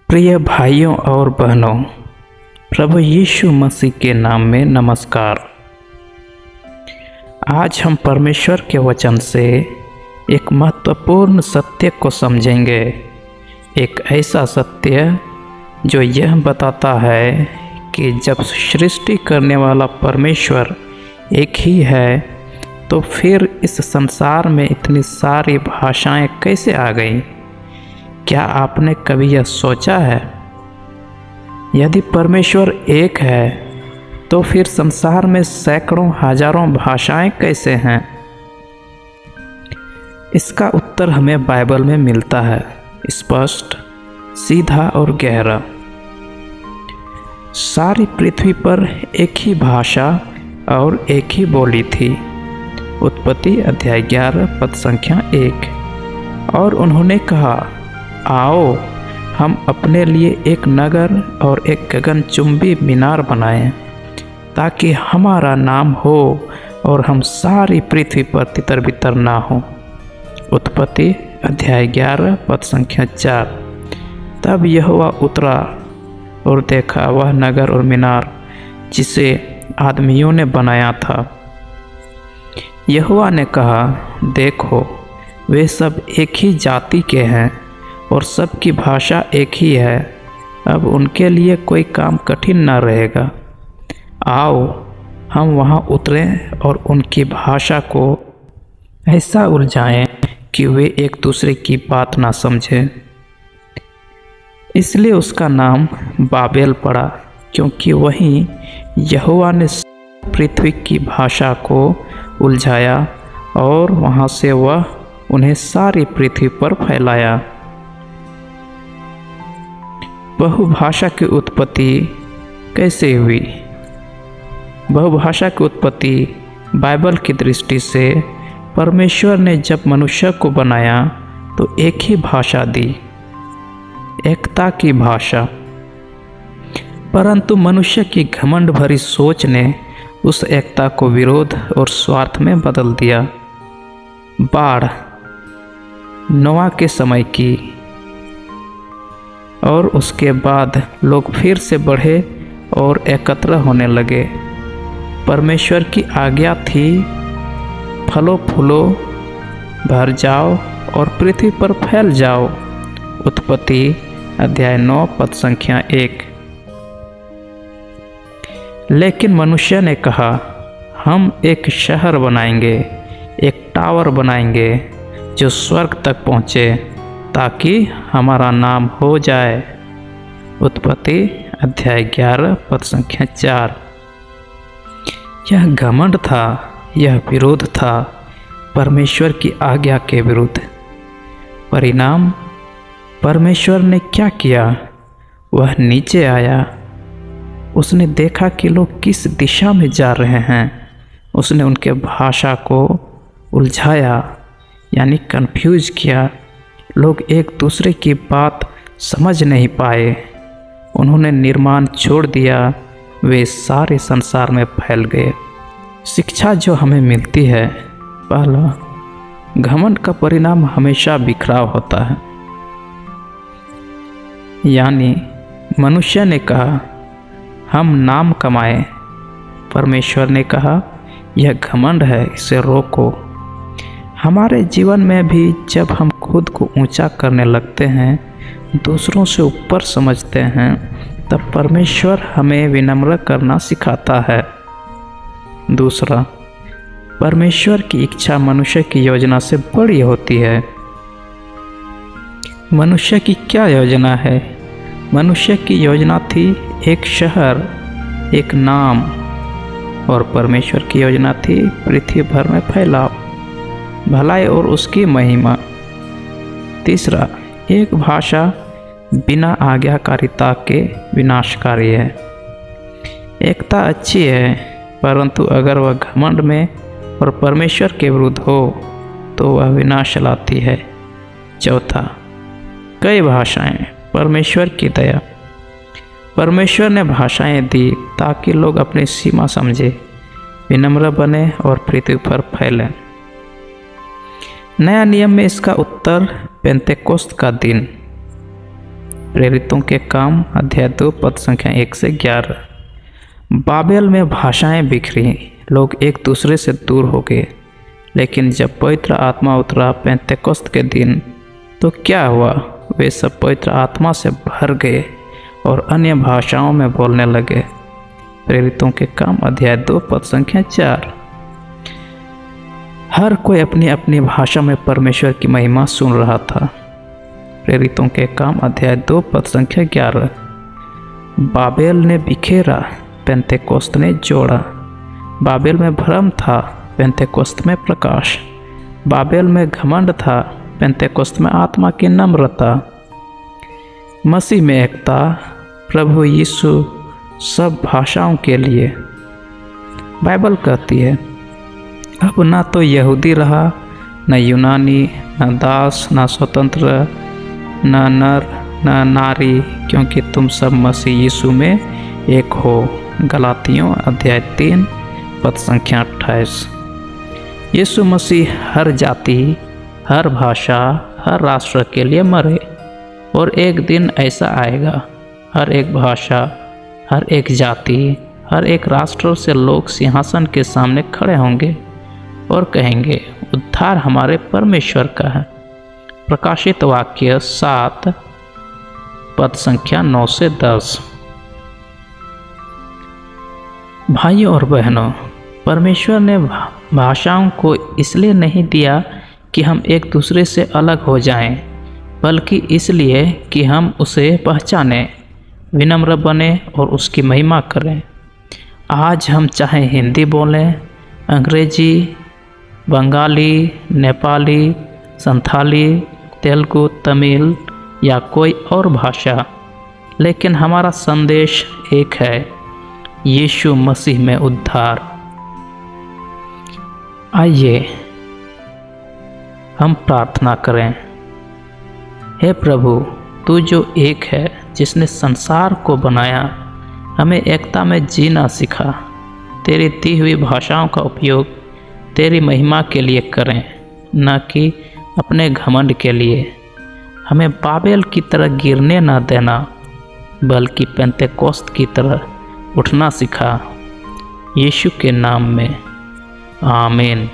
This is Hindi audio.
प्रिय भाइयों और बहनों, प्रभु यीशु मसीह के नाम में नमस्कार। आज हम परमेश्वर के वचन से एक महत्वपूर्ण सत्य को समझेंगे। एक ऐसा सत्य जो यह बताता है कि जब सृष्टि करने वाला परमेश्वर एक ही है, तो फिर इस संसार में इतनी सारी भाषाएं कैसे आ गईं? क्या आपने कभी यह सोचा है? यदि परमेश्वर एक है, तो फिर संसार में सैकड़ों हजारों भाषाएं कैसे हैं? इसका उत्तर हमें बाइबल में मिलता है, स्पष्ट, सीधा और गहरा। सारी पृथ्वी पर एक ही भाषा और एक ही बोली थी। उत्पत्ति अध्याय 11 पद संख्या 1। और उन्होंने कहा, आओ हम अपने लिए एक नगर और एक गगनचुंबी मीनार बनाएं, ताकि हमारा नाम हो और हम सारी पृथ्वी पर तितर बितर ना हो। उत्पत्ति अध्याय 11 पद संख्या 4। तब यहोवा उतरा और देखा वह नगर और मीनार जिसे आदमियों ने बनाया था। यहोवा ने कहा, देखो वे सब एक ही जाति के हैं और सबकी भाषा एक ही है। अब उनके लिए कोई काम कठिन न रहेगा। आओ हम वहाँ उतरें और उनकी भाषा को ऐसा उलझाएं कि वे एक दूसरे की बात ना समझें। इसलिए उसका नाम बाबेल पड़ा, क्योंकि वहीं यहोवा ने पृथ्वी की भाषा को उलझाया और वहाँ से वह उन्हें सारी पृथ्वी पर फैलाया। बहुभाषा की उत्पत्ति कैसे हुई? बहुभाषा की उत्पत्ति बाइबल की दृष्टि से परमेश्वर ने जब मनुष्य को बनाया तो एक ही भाषा दी, एकता की भाषा। परंतु मनुष्य की घमंड भरी सोच ने उस एकता को विरोध और स्वार्थ में बदल दिया। बाढ़ नोआ के समय की, और उसके बाद लोग फिर से बढ़े और एकत्र होने लगे। परमेश्वर की आज्ञा थी, फलो फूलो, भर जाओ और पृथ्वी पर फैल जाओ। उत्पत्ति अध्याय 9 पद संख्या 1। लेकिन मनुष्य ने कहा, हम एक शहर बनाएंगे, एक टावर बनाएंगे जो स्वर्ग तक पहुँचे, ताकि हमारा नाम हो जाए। उत्पत्ति अध्याय 11 पद संख्या 4। यह घमंड था, यह विरोध था, परमेश्वर की आज्ञा के विरुद्ध। परिणाम, परमेश्वर ने क्या किया? वह नीचे आया। उसने देखा कि लोग किस दिशा में जा रहे हैं। उसने उनके भाषा को उलझाया, यानी कंफ्यूज किया। लोग एक दूसरे की बात समझ नहीं पाए। उन्होंने निर्माण छोड़ दिया, वे सारे संसार में फैल गए। शिक्षा जो हमें मिलती है, पहला, घमंड का परिणाम हमेशा बिखराव होता है। यानी मनुष्य ने कहा, हम नाम कमाएं। परमेश्वर ने कहा, यह घमंड है, इसे रोको। हमारे जीवन में भी जब हम खुद को ऊंचा करने लगते हैं, दूसरों से ऊपर समझते हैं, तब परमेश्वर हमें विनम्र करना सिखाता है। दूसरा, परमेश्वर की इच्छा मनुष्य की योजना से बड़ी होती है। मनुष्य की क्या योजना है? मनुष्य की योजना थी एक शहर, एक नाम, और परमेश्वर की योजना थी पृथ्वी भर में फैलाव, भलाई और उसकी महिमा। तीसरा, एक भाषा बिना आज्ञाकारिता के विनाशकारी है। एकता अच्छी है, परंतु अगर वह घमंड में और परमेश्वर के विरुद्ध हो तो वह विनाश लाती है। चौथा, कई भाषाएं, परमेश्वर की दया। परमेश्वर ने भाषाएं दी ताकि लोग अपनी सीमा समझे, विनम्र बने और पृथ्वी पर फैलें। नया नियम में इसका उत्तर पेंतेकोस्त का दिन, प्रेरितों के काम अध्याय 2 पद संख्या 1 से 11। बाबेल में भाषाएं बिखरी, लोग एक दूसरे से दूर हो गए। लेकिन जब पवित्र आत्मा उतरा पेंतेकोस्त के दिन, तो क्या हुआ? वे सब पवित्र आत्मा से भर गए और अन्य भाषाओं में बोलने लगे। प्रेरितों के काम अध्याय 2 पद संख्या 4। हर कोई अपनी अपनी भाषा में परमेश्वर की महिमा सुन रहा था। प्रेरितों के काम अध्याय 2 पद संख्या 11। बाबेल ने बिखेरा, पेंतेकोस्त ने जोड़ा। बाबेल में भ्रम था, पेंतेकोस्त में प्रकाश। बाबेल में घमंड था, पेंतेकोस्त में आत्मा की नम्रता। मसीह में एकता, प्रभु यीशु सब भाषाओं के लिए। बाइबल कहती है, अब ना तो यहूदी रहा, न यूनानी, न दास, न स्वतंत्र, न नर, न नारी, क्योंकि तुम सब मसीह यीशु में एक हो। गलातियों अध्याय 3 पद संख्या 28। यीशु मसीह हर जाति, हर भाषा, हर राष्ट्र के लिए मरे, और एक दिन ऐसा आएगा, हर एक भाषा, हर एक जाति, हर एक राष्ट्र से लोग सिंहासन के सामने खड़े होंगे और कहेंगे, उद्धार हमारे परमेश्वर का है। प्रकाशित वाक्य 7 पद संख्या 9 से 10। भाइयों और बहनों, परमेश्वर ने भाषाओं को इसलिए नहीं दिया कि हम एक दूसरे से अलग हो जाएं, बल्कि इसलिए कि हम उसे पहचानें, विनम्र बने और उसकी महिमा करें। आज हम चाहे हिंदी बोलें, अंग्रेजी, बंगाली, नेपाली, संथाली, तेलुगु, तमिल या कोई और भाषा, लेकिन हमारा संदेश एक है, यीशु मसीह में उद्धार। आइए हम प्रार्थना करें। हे प्रभु, तू जो एक है, जिसने संसार को बनाया, हमें एकता में जीना सिखा। तेरी दी हुई भाषाओं का उपयोग तेरी महिमा के लिए करें, न कि अपने घमंड के लिए। हमें बाबेल की तरह गिरने न देना, बल्कि पेंतेकोस्त की तरह उठना सिखा। यीशु के नाम में आमीन।